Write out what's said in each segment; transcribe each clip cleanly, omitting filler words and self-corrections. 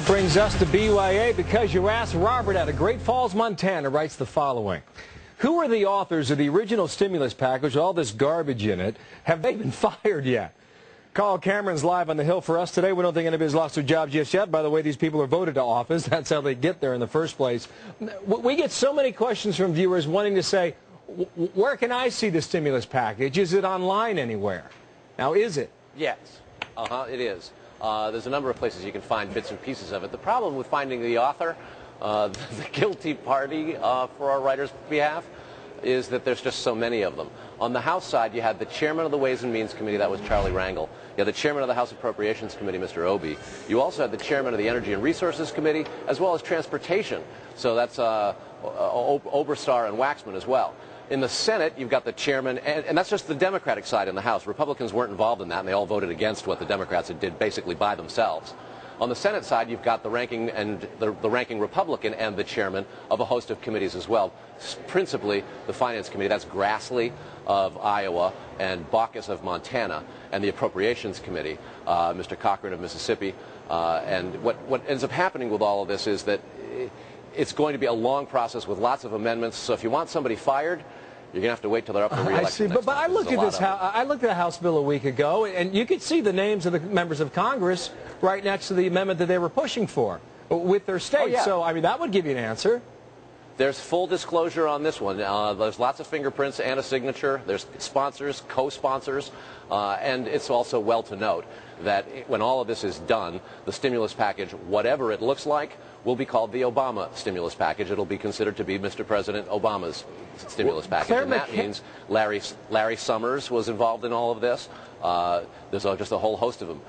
That brings us to BYA Because You Asked. Robert out of Great Falls, Montana writes the following. Who are the authors of the original stimulus package with all this garbage in it? Have they been fired yet? Carl Cameron's live on the Hill for us today. We don't think anybody's lost their job just yet. By the way, these people are voted to office. That's how they get there in the first place. We get so many questions from viewers wanting to say, where can I see the stimulus package? Is it online anywhere? Now, is it? Yes. It is. There's a number of places you can find bits and pieces of it. The problem with finding the author, the guilty party for our writer's behalf, is that there's just so many of them. On the House side, you had the chairman of the Ways and Means Committee, that was Charlie Rangel. You had the chairman of the House Appropriations Committee, Mr. Obey. You also had the chairman of the Energy and Resources Committee, as well as Transportation. So that's Oberstar and Waxman as well. In the Senate, you've got the chairman, and that's just the Democratic side in the House. Republicans weren't involved in that, and they all voted against what the Democrats did basically by themselves. On the Senate side, you've got the ranking Republican and the chairman of a host of committees as well, principally the Finance Committee. That's Grassley of Iowa and Baucus of Montana, and the Appropriations Committee, Mr. Cochran of Mississippi. And what ends up happening with all of this is that it's going to be a long process with lots of amendments. So if you want somebody fired, you're going to have to wait till they're up for re-election. I see, but I looked at this. I looked at the House bill a week ago, and you could see the names of the members of Congress right next to the amendment that they were pushing for with their state. Oh, yeah. So, I mean, that would give you an answer. There's full disclosure on this one. There's lots of fingerprints and a signature. There's sponsors, co-sponsors, and it's also well to note that when all of this is done, the stimulus package, whatever it looks like, will be called the Obama stimulus package. It'll be considered to be Mr. President Obama's stimulus package, and that means Larry Summers was involved in all of this. There's just a whole host of them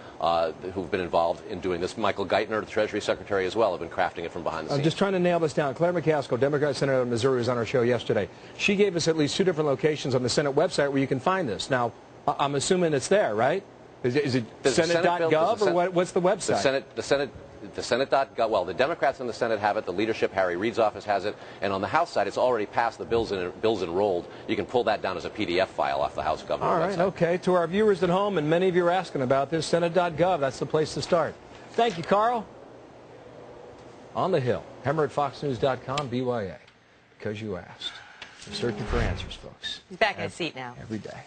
who've been involved in doing this. Michael Geithner, the Treasury Secretary, as well, have been crafting it from behind the scenes. I'm just trying to nail this down. Claire McCaskill, Democrat Senator of Missouri, was on our show yesterday. She gave us at least 2 different locations on the Senate website where you can find this. Now, I'm assuming it's there, right? Is it Senate.gov, or what's the website? The Senate.gov, well, the Democrats in the Senate have it, the leadership, Harry Reid's office has it, and on the House side, it's already passed, the bills enrolled. You can pull that down as a PDF file off the House government website. All right, okay. To our viewers at home, and many of you are asking about this, Senate.gov, that's the place to start. Thank you, Carl. On the Hill, Hemmer at FoxNews.com, BYA, because you asked. We're searching for answers, folks. He's back in his seat now. Every day.